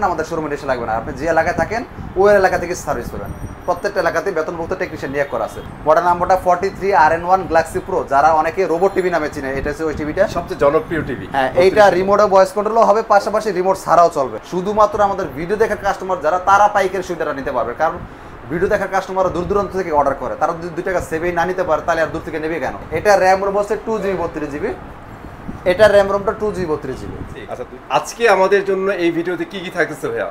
আমাদের শোরুমে এসে লাগবে না। আপনি যে এলাকায় থাকেন ওই এলাকা থেকে সার্ভিস পাবেন। প্রত্যেকটা এলাকাতে বেতনভুক্ত টেকনিশিয়ান নিয়োগ করা আছে। মডেল নাম্বারটা 43 RN1 গ্যালাক্সি প্রো, যারা অনেকে রোবট টিভি নামে চিনে, এটা হচ্ছে ওই টিভিটা, সবচেয়ে জনপ্রিয় টিভি। হ্যাঁ, এইটা রিমোটে ভয়েস কন্ট্রোলও হবে, পাশাপাশি রিমোট ছাড়াও চলবে। শুধুমাত্র আমাদের ভিডিও দেখার কাস্টমার যারা, তারা পাইকারি সুবিধাটা নিতে পারবে। কারণ ভিডিও দেখার কাস্টমার দূর দূরান্ত থেকে অর্ডার করে, তারা যদি 2 টাকা সেভেই না নিতে পারে তাহলে আর দূর থেকে নেবে কেন? এটা র্যাম রোম হচ্ছে 2GB 32GB, এটা র্যাম রোমটা 2GB 32GB। আচ্ছা, আজকে আমাদের জন্য এই ভিডিওতে কি কি থাকতেছে ভাইয়া?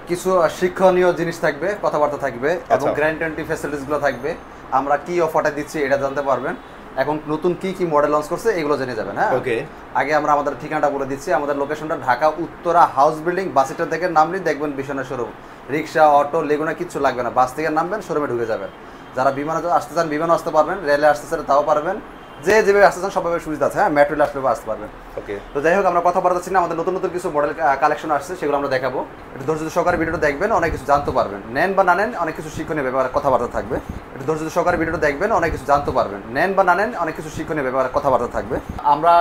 কিছু শিক্ষণীয় জিনিস থাকবে, কথাবার্তা থাকবে, এবং গ্যারান্টি ফ্যাসিলিটিসগুলো থাকবে। আমরা কি অফারটা দিচ্ছি এটা জানতে পারবেন। এখন নতুন কি কি মডেল লঞ্চ করছে এগুলো জেনে যাবেন। হ্যাঁ, ওকে। আগে আমরা আমাদের ঠিকানাটা বলে দিচ্ছি। আমাদের লোকেশনটা Dhaka Uttara house building, bus stand থেকে নামলেই দেখবেন বিশনের শোরুম। রিক্সা, অটো, লেগুনা কিচ্ছু লাগবে না, বাস থেকে নামবেন, শোরুমে ঢুকে যাবেন। যারা বিমানে আসতে চান বিমানও আসতে পারবেন, রেলে আসতে চান তাও পারবেন, যে যেভাবে আসতে চান সবভাবে সুবিধা আছে। হ্যাঁ, মেট্রোলে আসলে আসতে পারবেন। ওকে, তো যাই হোক, আমরা কথা বলতে চাচ্ছি না, আমাদের নতুন নতুন কিছু মডেল কালেকশন আসছে, সেগুলো আমরা দেখাবো। একটু ধৈর্য সহকারে ভিডিওটা দেখবেন, অনেক কিছু জানতে পারবেন। নেন বা না নেন, অনেক কিছু শিক্ষণীয় ব্যাপারে কথাবার্তা থাকবে। একটু ধৈর্য সহকারে ভিডিওটা দেখবেন, অনেক কিছু জানতে পারবেন। নেন বা না নেন, অনেক কিছু শিক্ষণীয় ব্যাপারে কথাবার্তা থাকবে। আমরা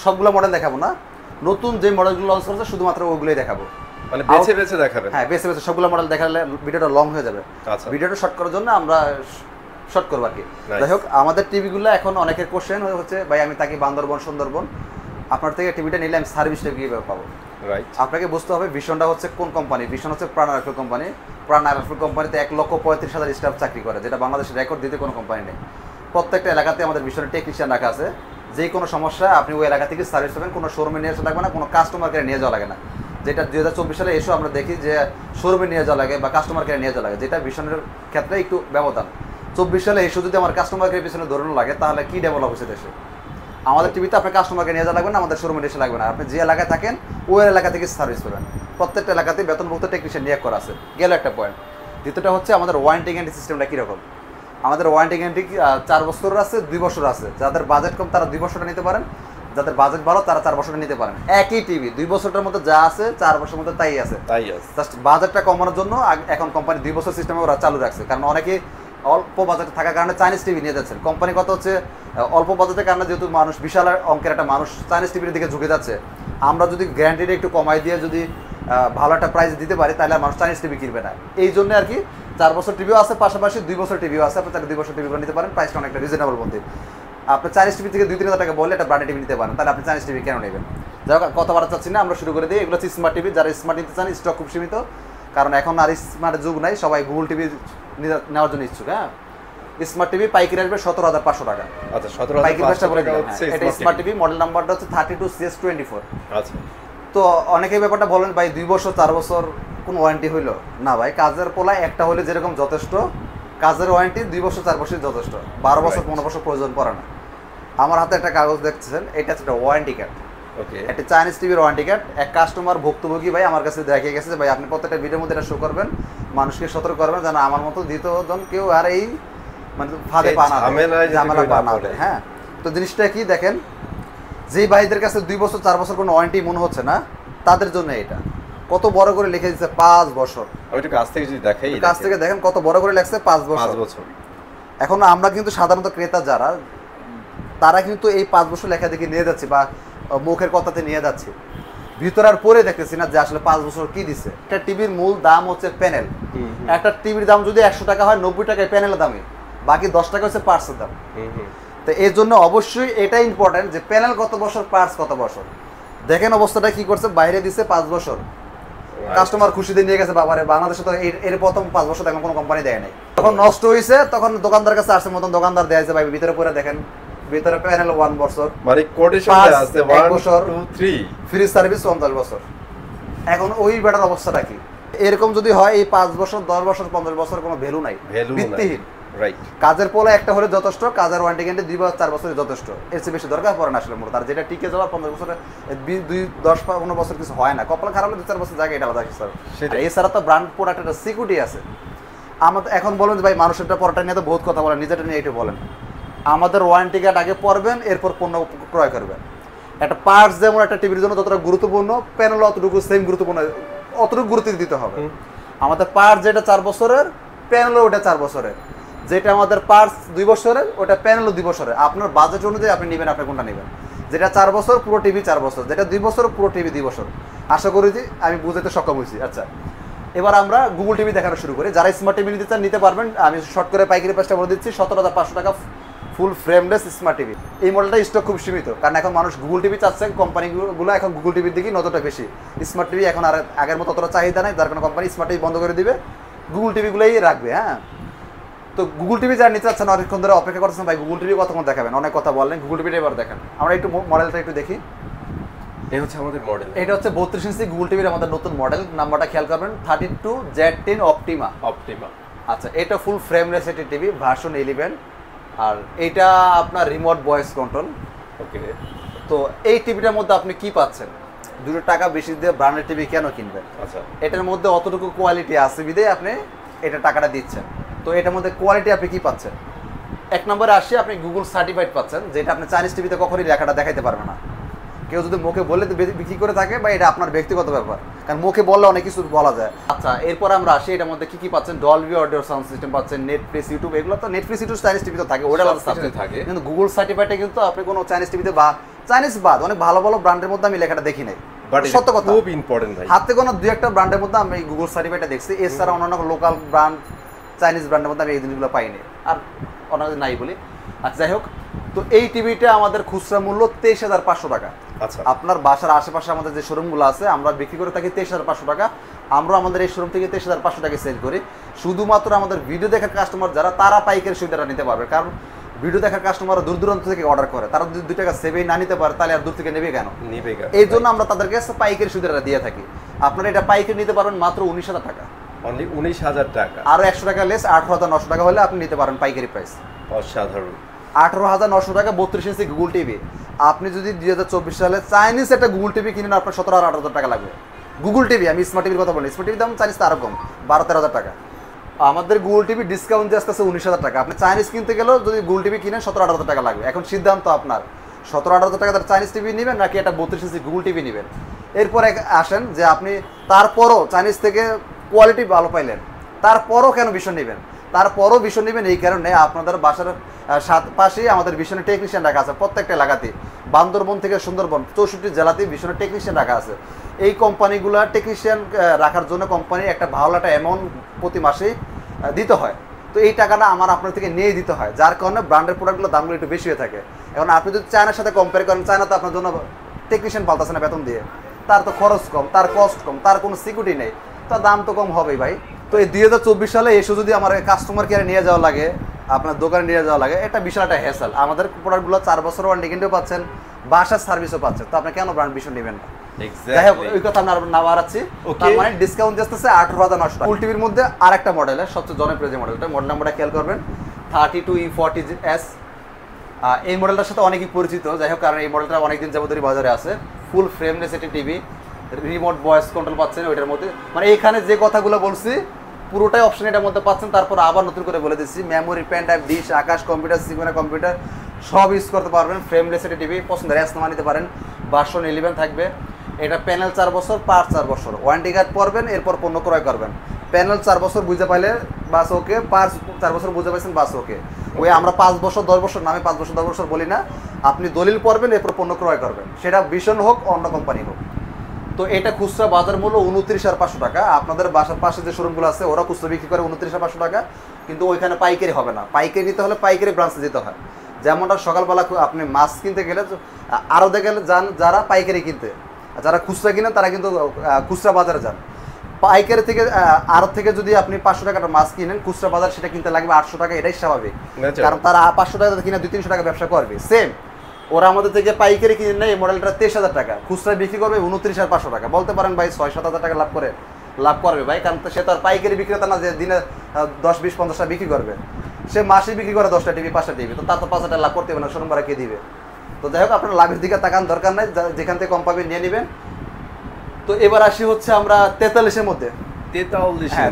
সবগুলো মডেল দেখাবো না, নতুন যে মডেলগুলো লঞ্চ করেছে শুধুমাত্র ওগুলোই দেখাবো। মানে বেছে বেছে দেখাবেন? হ্যাঁ, বেছে বেছে সবগুলো মডেল দেখালে ভিডিওটা লং হয়ে যাবে। আচ্ছা, ভিডিওটা শর্ট করার জন্য আমরা শর্ট করবো আর কি। যাই হোক, আমাদের টিভিগুলো এখন অনেকের কোশ্চেন হচ্ছে, ভাই আমি থাকি বান্দরবন, সুন্দরবন, আপনার থেকে টিভিটা নিলে আমি সার্ভিসটা কীভাবে পাবো? রাইট। আপনাকে বুঝতে হবে ভিশনটা হচ্ছে কোন কোম্পানি। ভিশন হচ্ছে প্রাণ রাইফেল কোম্পানি। প্রাণ রাইফেল কোম্পানিতে 1,35,000 স্টাফ চাকরি করে, যেটা বাংলাদেশের রেকর্ড দিতে কোনো কোম্পানি নেই। প্রত্যেকটা এলাকাতে আমাদের ভিশনের টেকনিশিয়ান রাখা আছে। যে কোনো সমস্যা আপনি ওই এলাকা থেকে সার্ভিস পাবেন, কোনো শোরুমে নিয়ে আসা লাগবে না, কোনো কাস্টমার কেয়ারে নিয়ে যাওয়া লাগে না। যেটা 2024 সালে এসেও আমরা দেখি যে শোরুমে নিয়ে যাওয়া লাগে বা কাস্টমার কেয়ারে নিয়ে যাওয়া লাগে, যেটা ভিশনের ক্ষেত্রে একটু ব্যবধান। 24 সালে এসে যদি আমার কাস্টমার কেয়ার পিছনে দৌড়ানো লাগে তাহলে কি ডেভেলপ হচ্ছে দেশে? আমাদের টিভিতে আপনার কাস্টমারকে নিয়ে যাওয়া লাগবে না, আমাদের শোরুমে এসে লাগবে না। আপনি যে এলাকায় থাকেন ওই এলাকা থেকে সার্ভিস পাবেন। প্রত্যেকটা এলাকাতে বেতনভুক্ত টেকনিশিয়ান নিয়োগ করা আছে। গেল একটা পয়েন্ট। দ্বিতীয়টা হচ্ছে আমাদের ওয়ারেন্টি গ্যারান্টি সিস্টেমটা কীরকম। আমাদের ওয়ারেন্টি গ্যারান্টি 4 বছর আছে, 2 বছর আছে। যাদের বাজেট কম তারা 2 বছরটা নিতে পারেন, যাদের বাজেট ভালো তারা 4 বছরটা নিতে পারেন। একই টিভি 2 বছরটার মধ্যে যা আছে 4 বছরের মধ্যে তাই আছে। জাস্ট বাজেটটা কমানোর জন্য এখন কোম্পানি 2 বছর সিস্টেমে ওরা চালু রাখছে। কারণ অনেকে অল্প বাজেটে থাকার কারণে চাইনিজ টিভি নিয়ে যাচ্ছেন। কোম্পানি কত হচ্ছে, অল্প বাজেটের কারণে যেহেতু মানুষ বিশাল অঙ্কের একটা মানুষ চাইনিজ টিভির দিকে ঝুঁকে যাচ্ছে, আমরা যদি গ্যারান্টিটা একটু কমাই দিয়ে যদি ভালো একটা প্রাইস দিতে পারি তাহলে মানুষ চাইনিজ টিভি কিনবে না। এই জন্য আর কি 4 বছর টিভিও আছে, পাশাপাশি 2 বছর টিভিও আছে। আপনি তাহলে 2 বছর টিভিগুলো নিতে পারেন, প্রাইসটা অনেকটা রিজনেবল মধ্যে। আপনি চাইনিজ টিভি থেকে 2-3 হাজার টাকা বললে একটা ব্র্যান্ডেড টিভি নিতে পারেন, তাহলে আপনি চাইনিজ টিভি কেন নেবেন? যাই হোক, কথা বলা চাচ্ছি না, আমরা শুরু করে দিই। এগুলো হচ্ছে স্মার্ট টিভি। যারা স্মার্ট নিতে চান স্টক খুব সীমিত, কারণ এখন আর স্মার্টের যুগ নাই, সবাই গুগল টিভি নেওয়ার জন্য ইচ্ছুক। হ্যাঁ, স্মার্ট টিভি পাইকারি আসবে 17,500 টাকা। আচ্ছা, 17,500 টাকা হচ্ছে এটা স্মার্ট টিভি। মডেল নাম্বারটা হচ্ছে 32CS24। আচ্ছা, তো অনেকেই ব্যাপারটা বলেন, ভাই 2 বছর 4 বছর কোনো ওয়ারেন্টি হইলো না? ভাই, কাজের পোলা একটা হলে যেরকম যথেষ্ট, কাজের ওয়ারেন্টি 2 বছর 4 বছর যথেষ্ট। 12 বছর 15 বছর প্রয়োজন পড়ে না। আমার হাতে একটা কাগজ দেখছেন, এটা হচ্ছে একটা ওয়ারেন্টি কার্ড। ওকে, একটা চাইনিজ টিভির ওয়ারেন্টি কার্ড। এক কাস্টমার ভুক্তভোগী ভাই আমার কাছে দেখে গেছে যে ভাই আপনি প্রত্যেকটা ভিডিওর মধ্যে এটা শো করবেন, মানুষকে সতর্ক করবেন যেন আমার মতো দ্বিতীয়জন কেউ আর এই মানে ফাঁদে পা না দেয়। হ্যাঁ, তো জিনিসটা কি দেখেন, যেই ভাইদের কাছে 2 বছর 4 বছর কোনো ওয়ারেন্টি মনে হচ্ছে না, তাদের জন্য এটা কত বড় করে লিখে দিচ্ছে 5 বছর। ওইটা কাছ থেকে যদি দেখাই, কাছ থেকে দেখেন কত বড় করে লেখছে 5 বছর। এখন আমরা কিন্তু সাধারণত ক্রেতা যারা, তারা কিন্তু এই 5 বছর লেখা দেখে নিয়ে যাচ্ছি বা মুখের কথাতে নিয়ে যাচ্ছি, ভিতরে আর পরে দেখতেছি না যে আসলে 5 বছর কি দিচ্ছে। একটা টিভির মূল দাম হচ্ছে প্যানেল। একটা টিভির দাম যদি 100 টাকা হয়, 90 টাকায় প্যানেলের দামে, বাকি 10 টাকা হচ্ছে পার্টসের দাম। তো এর জন্য অবশ্যই এটা ইম্পর্টেন্ট যে প্যানেল কত বছর, পার্টস কত বছর। দেখেন অবস্থাটা কি করছে, বাইরে দিচ্ছে 5 বছর, কাস্টমার খুশিতে নিয়ে গেছে। বাবারে, বাংলাদেশে তো এর প্রথম 5 বছর এখন কোনো কোম্পানি দেয় নাই। তখন নষ্ট হয়েছে, তখন দোকানদার কাছে আসছে, মতন দোকানদার দেয়াছে, ভাই ভিতরে পরে দেখেন, ভিতরে প্যানেল 1 বছর, মানে কোটেশনে আছে 1 বছর 2 3, ফ্রি সার্ভিস 50 বছর। এখন ওই বেটার অবস্থাটা কি? এরকম যদি হয়, এই 5 বছর 10 বছর 50 বছর কোনো ভ্যালু নাই, ভিত্তিহীন। রাইট। কাজের পোলা একটা হলে যথেষ্ট, কাজের ওয়ারেন্টি গ্যারান্টি 2 বা 4 বছরের যথেষ্ট, এর চেয়ে বেশি দরকার পড়ে না আসলে মূলত। আর যেটা টিকে যাওয়া 50 বছরে 10-15 বছর কিছু হয় না, কপাল খারাপ হলে 2-4 বছর জায়গায়, এটা আলাদা কিছু। এছাড়া তো ব্র্যান্ড প্রোডাক্ট একটা সিকিউরিটি আছে। আমাদের এখন বলেন যে ভাই মানুষেরটা পড়াটা নিয়ে তো বহুত কথা বলেন, নিজেটা নিয়ে একটু বলেন। আমাদের ওয়ারেন্টি কার্ড আগে পড়বেন, এরপর পণ্য ক্রয় করবেন। একটা পার্টস যেমন একটা টিভির জন্য যতটা গুরুত্বপূর্ণ, প্যানেল অতটুকু সেম গুরুত্বপূর্ণ, অতটুকু গুরুত্ব দিতে হবে। আমাদের পার্টস যেটা 4 বছরের, প্যানেলও ওটা 4 বছরের। যেটা আমাদের পার্টস 2 বছরের, ওটা প্যানেলও 2 বছরের। আপনার বাজেট অনুযায়ী আপনি নেবেন, আপনি কোনটা নেবেন। যেটা 4 বছর পুরো টিভি 4 বছর, যেটা 2 বছর পুরো টিভি 2 বছর। আশা করি যে আমি বুঝাতে সক্ষম হয়েছি। আচ্ছা, এবার আমরা গুগল টিভি দেখানো শুরু করি। যারা স্মার্ট টিভি নিতে চান নিতে পারবেন। আমি শর্ট করে পাইকারি প্রাইসটা বলে দিচ্ছি, 17,500 টাকা ফুল ফ্রেমলেস স্মার্ট টিভি। এই মডেলটা স্টক খুব সীমিত, কারণ এখন মানুষ গুগল টিভি চাচ্ছে, কোম্পানিগুলো এখন গুগল টিভির দিকেই নজরটা বেশি। স্মার্ট টিভি এখন আর আগের মতো অতটা চাহিদা নেই, যার কোনো কোম্পানি স্মার্ট টিভি বন্ধ করে দিবে, গুগল টিভিগুলোই রাখবে। হ্যাঁ, তো গুগল টিভি যারা নিতে চাচ্ছেন অনেকক্ষণ ধরে অপেক্ষা করতেছেন, ভাই গুগল টিভি কতক্ষণ দেখাবেন, অনেক কথা বললেন, গুগল টিভিটা এবার দেখেন। আমরা একটু মডেলটা একটু দেখি। এই হচ্ছে আমাদের মডেল। এটা হচ্ছে 32 ইঞ্চি গুগল টিভির আমাদের নতুন মডেল। নাম্বারটা খেয়াল করবেন, 32Z10 অপটিমা। আচ্ছা, এটা ফুল ফ্রেমলেস একটি টিভি, ভার্সন 11। আর এটা আপনার রিমোট ভয়েস কন্ট্রোল। ওকে, তো এই টিভিটার মধ্যে আপনি কি পাচ্ছেন? 2 টাকা বেশি দিয়ে ব্র্যান্ডেড টিভি কেন কিনবেন? আচ্ছা, এটার মধ্যে অতটুকু কোয়ালিটি আছে বিধায় আপনি এটা টাকাটা দিচ্ছেন। তো এটার মধ্যে কোয়ালিটি আপনি কি পাচ্ছেন? 1 নম্বরে আসি, আপনি গুগল সার্টিফাইড পাচ্ছেন, যেটা আপনি চাইনিজ টিভিতে কখনই লেখাটা দেখাইতে পারবে না। কেউ যদি মুখে বললে বিক্রি করে থাকে, বা এটা আপনার ব্যক্তিগত ব্যাপার, কারণ মুখে বললে অনেক কিছু বলা যায়। আচ্ছা, এরপর আমরা আসি, এটার মধ্যে কি কি পাচ্ছেন? ডলবি অডিও সাউন্ড সিস্টেম পাচ্ছেন, নেটফ্লিক্স, ইউটিউব, এগুলো তো নেটফ্লিক্স, ইউটিউব চাইনিজ টিভিতে থাকে, ওটা আলাদা সাবজেক্ট থাকে। কিন্তু গুগল সার্টিফাইডে কিন্তু আপনি কোনো চাইনিজ টিভিতে বা চাইনিজ বাদ অনেক ভালো ভালো ব্র্যান্ডের মধ্যে আমি লেখাটা দেখি নাই, সত্য কথা। খুব ইম্পর্টেন্ট ভাই, হাতে কোনো 2-1টা ব্র্যান্ডের মধ্যে আমি গুগল সার্টিফাইডটা দেখছি, এছাড়া অন্যান্য লোকাল ব্র্যান্ড চাইনিজ ব্র্যান্ডের মধ্যে আমি এই জিনিসগুলো পাইনি, আর অনেক নাই বলি। আচ্ছা, যাই হোক, তো এই টিভিটা আমাদের খুচরা মূল্য 23,500 টাকা। আচ্ছা, আপনার বাসার আশেপাশে আমাদের যে শোরুমগুলো আছে, আমরা বিক্রি করে থাকি 23,500 টাকা। আমরা আমাদের এই শোরুম থেকে 23,500 টাকা সেল করি। শুধুমাত্র আমাদের ভিডিও দেখার কাস্টমার যারা, তারা পাইকারি সুবিধাটা নিতে পারবে। কারণ ভিডিও দেখার কাস্টমাররা দূর দূরান্ত থেকে অর্ডার করে, তারা যদি 2 টাকা সেভেই না নিতে পারে, তাহলে আর দূর থেকে নেবে কেন? এই জন্য আমরা তাদেরকে পাইকারি সুবিধাটা দিয়ে থাকি। আপনারা এটা পাইকারি নিতে পারবেন মাত্র 19,000 টাকা, অনলি 19,000 টাকা। আরও 100 টাকা লেস, 18,900 টাকা হলে আপনি নিতে পারেন পাইকারি প্রাইস। অসাধারণ, 18,900 টাকা 32 ইঞ্চি গুগল টিভি। আপনি যদি 2024 সালে চাইনিজ একটা গুগল টিভি কিনেন, আপনার 17,000-18,000 টাকা লাগবে। গুগল টিভি, আমি স্মার্ট টিভির কথা বলি, স্মার্ট টিভির দাম চাইনিজ তো আরও কম, 12-13,000 টাকা। আমাদের গুগল টিভি ডিসকাউন্ট দিয়ে আসতেছে 19,000 টাকা। আপনি চাইনিজ কিনতে গেলেও যদি গুগল টিভি কিনেন 17,000-18,000 টাকা লাগবে। এখন সিদ্ধান্ত আপনার, 17,000-18,000 টাকা তার চাইনিজ টিভি নেবেন, নাকি একটা 32 ইঞ্চি গুগল টিভি নেবেন। এরপরে আসেন যে আপনি তারপরও চাইনিজ থেকে কোয়ালিটি ভালো পাইলেন, তারপরও কেন ভীষণ নেবেন? তারপরও ভীষণ নেবেন এই কারণে, আপনাদের বাসার পাশেই আমাদের ভীষণের টেকনিশিয়ান রাখা আছে। প্রত্যেকটা এলাকাতে, বান্দরবন থেকে সুন্দরবন 64 জেলাতেই ভীষণের টেকনিশিয়ান রাখা আছে। এই কোম্পানিগুলো টেকনিশিয়ান রাখার জন্য কোম্পানি একটা ভালো একটা অ্যামাউন্ট প্রতি মাসেই দিতে হয়। তো এই টাকাটা আমার আপনার থেকে নিয়ে দিতে হয়, যার কারণে ব্র্যান্ডের প্রোডাক্টগুলোর দামগুলো একটু বেশি হয়ে থাকে। এখন আপনি যদি চায়নার সাথে কম্পেয়ার করেন, চায়না তো আপনার জন্য টেকনিশিয়ান পাল্টাছে না বেতন দিয়ে, তার তো খরচ কম, তার কস্ট কম, তার কোনো সিকিউরিটি নেই, তার দাম তো কম হবেই ভাই। তো এই 2024 সালে এসে যদি আমার কাস্টমার কেয়ারে নিয়ে যাওয়া লাগে, আপনার দোকানে নিয়ে যাওয়া লাগে, এটা বিশাল একটা হ্যাসেল। আমাদের প্রোডাক্টগুলো 4 বছর ওয়ারেন্টি গ্যারান্টিও পাচ্ছেন, বাসার সার্ভিসও পাচ্ছেন। তো আপনি কেন ব্র্যান্ড ভীষণ নেবেন না? যাই হোক, ওই কথা না বাড়াচ্ছি। তার মানে ডিসকাউন্ট দিতেছে 18,900 টাকা। ফুল টিভির মধ্যে আরেকটা মডেল, সবচেয়ে জনপ্রিয় যে মডেলটা, মডেল নাম্বারটা খেয়াল করবেন, 32E40S। এই মডেলটার সাথে অনেকেই পরিচিত। যাই হোক, কারণ এই মডেলটা অনেকদিন যাবতীয় বাজারে আছে। ফুল ফ্রেমলেস একটি টিভি, রিমোট ভয়েস কন্ট্রোল পাচ্ছেন ওইটার মধ্যে। মানে এখানে যে কথাগুলো বলছি পুরোটাই অপশন এটার মধ্যে পাচ্ছেন। তারপর আবার নতুন করে বলে দিচ্ছি, মেমোরি, পেন ড্রাইভ, ডিশ, আকাশ কম্পিউটার, সিগমা কম্পিউটার সব ইউজ করতে পারবেন। ফ্রেমলেস একটি টিভি, পছন্দের এসনামা নিতে পারেন, ভার্সন 11 থাকবে। এটা প্যানেল 4 বছর, পার্ট 4 বছর, ওয়ারেন্টি কার্ড পড়বেন, এরপর পণ্য ক্রয় করবেন। প্যানেল 4 বছর বুঝে পাইলে বাস ওকে, পার্ট 4 বছর বুঝে পাইছেন বাস ওকে। ওই আমরা 5 বছর 10 বছর নামে 5 বছর 10 বছর বলি না, আপনি দলিল পড়বেন, এরপর পণ্য ক্রয় করবেন, সেটা ভীষণ হোক অন্য কোম্পানি হোক। তো এটা খুচরা বাজার মূল্য 29,500 টাকা। আপনাদের বাসার পাশে যে শোরুমগুলো আছে ওরা খুচরা বিক্রি করে 29,500 টাকা, কিন্তু ওইখানে পাইকারি হবে না। পাইকারি নিতে হলে পাইকারি ব্রাঞ্চে যেতে হয়। যেমনটা সকালবেলা আপনি মাছ কিনতে গেলে আড়তে গেলে যান যারা পাইকারি কিনতে, যারা খুচরা কিনেন তারা কিন্তু খুচরা বাজারে যান। পাইকারি থেকে আড়ত থেকে যদি আপনি 500 টাকার মাছ কিনেন, খুচরা বাজার সেটা কিনতে লাগবে 800 টাকা। এটাই স্বাভাবিক, কারণ তারা 500 টাকা কিনে 200-300 টাকা ব্যবসা করবে। সেম ওরা আমাদের থেকে পাইকারি কিনে নেয় এই মডেলটা 23,000 টাকা, খুচরা বিক্রি করবে 29,500 টাকা। বলতে পারেন ভাই 6-7 টাকা লাভ করবে ভাই, কারণ সে তো আর পাইকারি বিক্রেতা না যে দিনে 10-20-50 টাকা বিক্রি করবে। সে মাসে বিক্রি করে 10টা টিভি 5টা টিভি, তো তার তো 5 টাকা লাভ করতে হবে না, শোরুম ভাড়া কে দিবে? তো যাই হোক, আপনার লাভের দিকে তাকান, দরকার নাই, যেখান থেকে কম পাবে নিয়ে নেবেন। তো এবার আসি হচ্ছে আমরা 43-এর মধ্যে।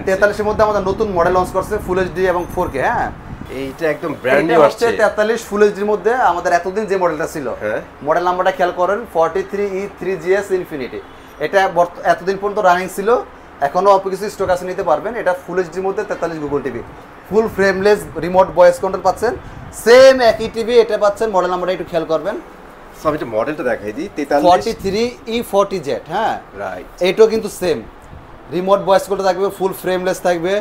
43-এর মধ্যে আমাদের নতুন মডেল লঞ্চ করছে, ফুল এইচডি এবং 4K। হ্যাঁ, এইটা একদম ব্র্যান্ড নিউ আসছে। 43 ফুল এইচডির মধ্যে আমাদের এতদিন যে মডেলটা ছিল, মডেল নাম্বারটা খেয়াল করেন 43E3GS ইনফিনিটি। এটা এতদিন পর্যন্ত রানিং ছিল, এখনো অল্প কিছু স্টক আছে, নিতে পারবেন। এটা ফুল এইচডির মধ্যে 43 গুগল টিভি, ফুল ফ্রেমলেস রিমোট ভয়েস কন্ট্রোল পাচ্ছেন। সেম একই টিভি এটা পাচ্ছেন, মডেল নাম্বারটা একটু খেয়াল করবেন সো আমি একটা মডেলটা দেখাই দিই 43E40Z, হ্যাঁ রাইট। এইটাও কিন্তু সেম রিমোট ভয়েস কন্ট্রোল থাকবে, ফুল ফ্রেমলেস থাকবে।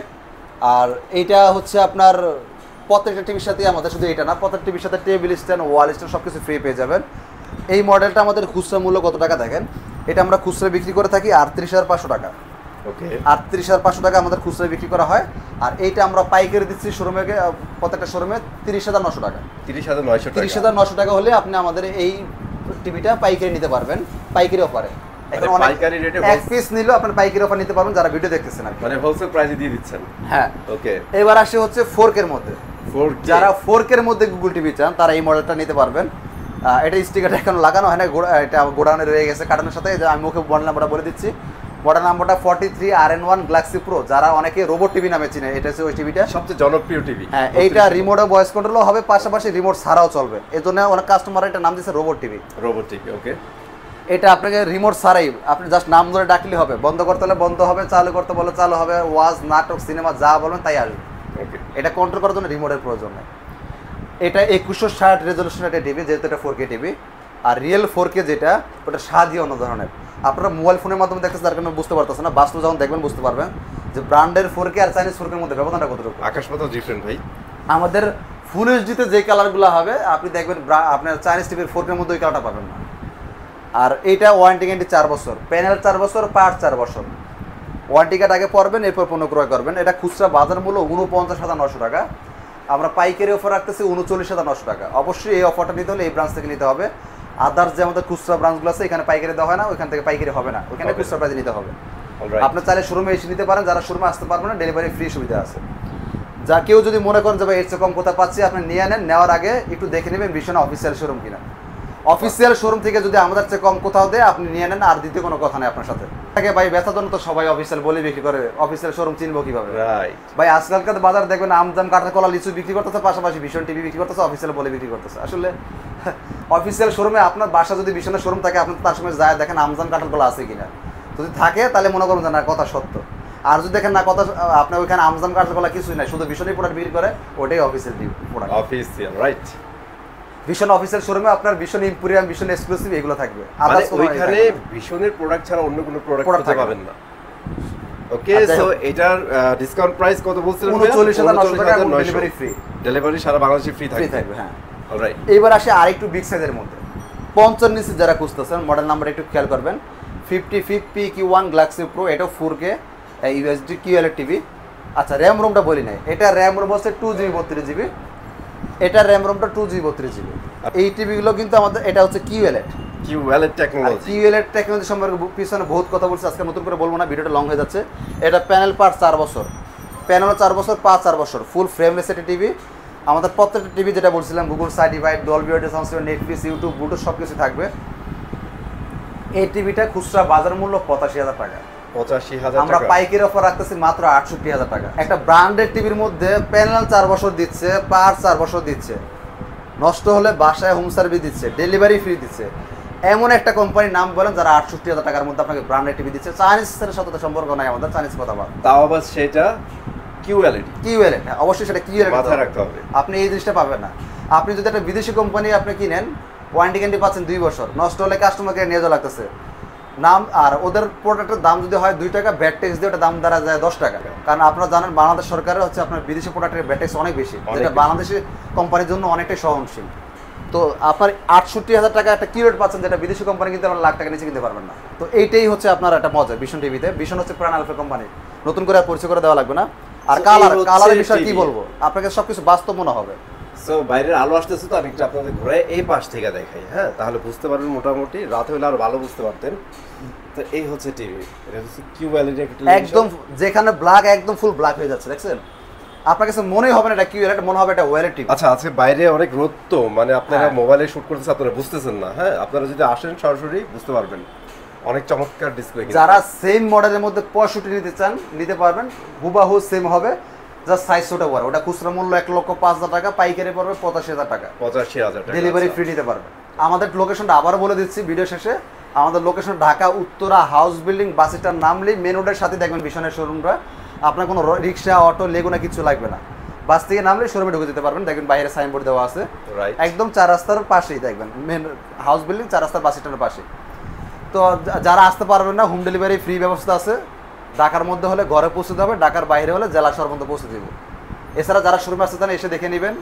আর এইটা হচ্ছে আপনার প্রত্যেকটা টিভির সাথে, আমাদের শুধু এটা না, প্রত্যেকটা টিভির সাথে টেবিল স্ট্যান্ড, ওয়াল স্ট্যান্ড সব কিছু ফ্রি পেয়ে যাবেন। এই মডেলটা আমাদের খুচরা মূল্য কত টাকা দেখেন, এটা আমরা খুচরা বিক্রি করে থাকি 38,500 টাকা। ওকে, 38,500 টাকা আমাদের খুচরা বিক্রি করা হয়। আর এইটা আমরা পাইকারি দিচ্ছি শোরুমে, প্রত্যেকটা শোরুমে 30,900 টাকা। 30,900 টাকা। 30,900 টাকা হলে আপনি আমাদের এই টিভিটা পাইকারি নিতে পারবেন, পাইকারি অফারে। এখন অনেক পাইকারি রেটে এক পিস নিলেও আপনি পাইকারি অফার নিতে পারবেন, যারা ভিডিও দেখতেছেন আর কি। মানে হোলসেল প্রাইসে দিয়ে দিচ্ছেন। হ্যাঁ, ওকে। এবার আসে হচ্ছে 4K এর মধ্যে। 4K যারা 4K এর মধ্যে গুগল টিভি চান তারা এই মডেলটা নিতে পারবেন। এটা স্টিকারটা এখন লাগানো হয় না, এটা গোডাউনে রয়ে গেছে কাটানোর সাথে। আমি মুখে মডেল নাম্বারটা বলে দিচ্ছি। মডেল নাম্বারটা 43RN1 গ্যালাক্সি প্রো। যারা অনেকে রোবট টিভি নামে চিনে, এটা হচ্ছে ওই টিভিটা, সবচেয়ে জনপ্রিয় টিভি। হ্যাঁ, এইটা রিমোটে ভয়েস কন্ট্রোলও হবে, পাশাপাশি রিমোট ছাড়াও চলবে। এই জন্য অনেক কাস্টমার এটা নাম দিচ্ছে রোবট টিভি। রোবট টিভি, ওকে। এটা আপনাকে রিমোট ছাড়াই আপনি জাস্ট নাম ধরে ডাকলে হবে, বন্ধ করতে হলে বন্ধ হবে, চালু করতে বলে চালু হবে, ওয়াজ, নাটক, সিনেমা যা বলবেন তাই আসবে। ওকে, এটা কন্ট্রোল করার জন্য রিমোটের প্রয়োজন নেই। এটা 2160 রেজলিউশন একটা টিভি, যেহেতু এটা 4K টিভি। আর রিয়েল 4K যেটা, ওটা স্বাদই অন্য ধরনের। আপনারা মোবাইল ফোনের মাধ্যমে দেখতেছেন, তার কারণে বুঝতে পারতেছেন না, বাস্তব যখন দেখবেন বুঝতে পারবেন যে ব্র্যান্ডের 4K আর চাইনিজ 4K এর মধ্যে ব্যবধানটা কতটুকু। আকাশ পাতাল ডিফারেন্ট ভাই। আমাদের ফুল এইচডিতে যে কালারগুলো হবে আপনি দেখবেন, আপনার চাইনিজ টিভির 4K এর মধ্যে ওই কালারটা পাবেন না। আর এইটা ওয়ারেন্টি গ্যারান্টি 4 বছর, প্যানেল 4 বছর, পার্ট 4 বছর। ওয়ারেন্টি কার্ড আগে পড়বেন, এরপর পণ্য ক্রয় করবেন। এটা খুচরা বাজার মূল্য 49,900 টাকা, আমরা পাইকারি অফার রাখতেছি 39,900 টাকা। অবশ্যই এই অফারটা নিতে হলে এই ব্রাঞ্চ থেকে নিতে হবে। আদার্স যে আমাদের খুচরা ব্রাঞ্চগুলো আছে, এখানে পাইকারি দেওয়া হয় না, ওইখান থেকে পাইকারি হবে না, ওইখানে খুচরা প্রাইসে নিতে হবে। আপনার চাইলে শোরুমে এসে নিতে পারেন, যারা শোরুমে আসতে পারবেন না ডেলিভারি ফ্রি সুবিধা আছে। যা কেউ যদি মনে করেন যে ভাই এর চেয়ে কম কোথায় পাচ্ছি, আপনি নিয়ে নেন, নেওয়ার আগে একটু দেখে নেবেন ভীষণ অফিসিয়াল শোরুম কিনা। অফিসিয়াল শোরুম থেকে যদি আমাদের চেয়ে কম কোথাও দেয়, আপনি নিয়ে নেন, আর দ্বিতীয় কোনো কথা নেই আপনার সাথে। তাকে ভাই ব্যথার জন্য তো সবাই অফিসিয়াল বলে বিক্রি করে, অফিসিয়াল শোরুম চিনবো কিভাবে? ভাই আজকালকার বাজার দেখবেন আমজাম কাঁঠাল কলা লিচু বিক্রি করতেছে, পাশাপাশি ভীষণ টিভি বিক্রি করতেছে, অফিসিয়াল বলে বিক্রি করতেছে। আসলে অফিসিয়াল শোরুমে আপনার বাসা যদি ভীষণের শোরুম থাকে, আপনি তার সঙ্গে যায় দেখেন আমজাম কাঁঠাল কলা আছে কিনা। যদি থাকে তাহলে মনে করুন যে না, কথা সত্য। আর যদি দেখেন না কথা, আপনার ওইখানে আমজাম কাঁঠাল কলা কিছুই নাই, শুধু ভীষণই প্রোডাক্ট বিক্রি করে, ওটাই অফিসিয়াল প্রোডাক্ট। Official, right. ভীষণ অফিসিয়াল শোরুমে আপনার ভীষণ ইম্পোরিয়াম, ভীষণ এক্সক্লুসিভ এগুলো থাকবে। মানে ওইখানে ভীষণের প্রোডাক্ট ছাড়া অন্য কোনো প্রোডাক্ট খুঁজে পাবেন না। ওকে, সো এটার ডিসকাউন্ট প্রাইস কত বলছিলেন? 39,900 টাকা, ডেলিভারি ফ্রি। ডেলিভারি সারা বাংলাদেশে ফ্রি থাকবে, হ্যাঁ। অলরাইট। এবার আসে আরেকটু বিগ সাইজের মধ্যে 55 ইঞ্চি যারা খুঁজতেছেন, মডেল নাম্বার একটু খেয়াল করবেন। 55PQ1 গ্যালাক্সি প্রো, এটাও 4K UHD QLED টিভি। আচ্ছা, র্যাম রোমটা বলি নাই, এটা র্যাম রোম হচ্ছে 2GB 32GB, এটা র্যাম রোমটা 2GB 32GB। এই টিভিগুলো কিন্তু আমাদের, এটা হচ্ছে QLED টেকনোলজি। QLED টেকনোলজি সম্পর্কে পিছনে বহুত কথা বলছি, আজকে নতুন করে বলবো না, ভিডিওটা লং হয়ে যাচ্ছে। এটা প্যানেল পার্ট 4 বছর, প্যানেলও 4 বছর, 4 বছর, ফুল ফ্রেমলেস একটা টিভি। আমাদের প্রত্যেকটা টিভি যেটা বলছিলাম, Google certified, Dolby audio sound system, Netflix, YouTube, Bluetooth সব কিছু থাকবে। এই টিভিটা খুচরা বাজার মূল্য 85,000 টাকা, 85,000 আমরা পাইকারি অফার রাখতেছি মাত্র 68,000 টাকা। একটা ব্র্যান্ডেড টিভির মধ্যে প্যানেল 4 বছর দিচ্ছে, পার্ট 4 বছর দিচ্ছে, নষ্ট হলে বাসায় হোম সার্ভিস দিচ্ছে, ডেলিভারি ফ্রি দিচ্ছে। এমন একটা কোম্পানির নাম বলেন যারা 68,000 টাকার মধ্যে আপনাকে ব্র্যান্ডেড টিভি দিচ্ছে। চাইনিজের সাথে তো সম্পর্ক নাই আমাদের, চাইনিজ কথা বল, তাও আবার সেটা QLED। হ্যাঁ, অবশ্যই সেটা QLED মাথায় রাখতে হবে। আপনি এই জিনিসটা পাবেন না। আপনি যদি একটা বিদেশি কোম্পানি আপনি কিনেন, ওয়ারেন্টি গ্যারান্টি পাচ্ছেন 2 বছর, নষ্ট হলে কাস্টমারকে নিয়ে যাওয়া লাগতেছে নাম। আর ওদের প্রোডাক্টের দাম যদি হয় 2 টাকা, ব্যাট ট্যাক্স দিয়ে ওটা দাম দ্বারা যায় 10 টাকা। কারণ আপনারা জানেন বাংলাদেশ সরকারের হচ্ছে আপনার বিদেশি প্রোডাক্টের ব্যাট ট্যাক্স অনেক বেশি, যেটা বাংলাদেশি কোম্পানির জন্য অনেকটাই সহনশীল। তো আপনার 68,000 টাকা একটা QLED পাচ্ছেন, যেটা বিদেশি কোম্পানি কিন্তু আপনার লাখ টাকা নিচে কিনতে পারবেন না। তো এইটাই হচ্ছে আপনার একটা মজা ভীষণ টিভিতে। ভীষণ হচ্ছে প্রাণ আলফা কোম্পানি, নতুন করে আর পরিচয় করে দেওয়া লাগবে না। আর কালারের বিষয় কি বলবো, আপনাকে সবকিছু বাস্তব মনে হবে। সো বাইরের আলো আসতেছে, তো আমি একটু আপনাদের ঘুরে এই পাশ থেকে দেখাই, হ্যাঁ, তাহলে বুঝতে পারবেন মোটামুটি। রাতে হলে আরো ভালো বুঝতে পারতেন। তো এই হচ্ছে টিভি, এটা হচ্ছে QLED একদম, যেখানে ব্ল্যাক একদম ফুল ব্ল্যাক হয়ে যাচ্ছে, দেখছেন? আপনার কাছে মনেই হবে না এটা QLED, মনে হবে এটা OLED টিভি। আচ্ছা, আজকে বাইরে অনেক রোদ, তো মানে আপনারা মোবাইলে শুট করতেছেন, আপনারা বুঝতেছেন না। হ্যাঁ, আপনারা যদি আসেন সরাসরি বুঝতে পারবেন। অনেক চমৎকার ডিসপ্লে। যারা সেম মডেলের মধ্যে 65 নিতে চান নিতে পারবেন, হুবাহু সেম হবে, জাস্ট সাইজ ছোট বড়। ওটা খুচরা মূল্য 1,05,000 টাকা, পাইকারি পড়বে 85,000 টাকা, 85,000 টাকা, ডেলিভারি ফ্রি নিতে পারবেন। আমাদের লোকেশনটা আবার বলে দিচ্ছি ভিডিও শেষে। আমাদের location Dhaka Uttara house building, bus stand নামলেই মেন রোডের সাথে দেখবেন ভীষণের শোরুমটা। আপনার কোনো রিক্সা, অটো, লেগুনা কিছু লাগবে না। বাস থেকে নামলে শোরুমে ঢুকে যেতে পারবেন, দেখবেন বাইরে সাইনবোর্ড দেওয়া আছে, রাইট। একদম 4 রাস্তার পাশেই দেখবেন, মেন হাউস বিল্ডিং 4 রাস্তার বাস স্ট্যান্ডের পাশে। তো যারা আসতে পারবেন না, হোম ডেলিভারি ফ্রি ব্যবস্থা আছে। ঢাকার মধ্যে হলে ঘরে পৌঁছে দেবে, ঢাকার বাইরে হলে জেলা শহর পর্যন্ত পৌঁছে দেবো। এছাড়া যারা শোরুমে আসতে চান এসে দেখে নেবেন,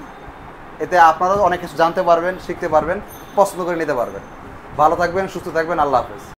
এতে আপনারাও অনেক কিছু জানতে পারবেন, শিখতে পারবেন, পছন্দ করে নিতে পারবেন। ভালো থাকবেন, সুস্থ থাকবেন, আল্লাহ হাফেজ।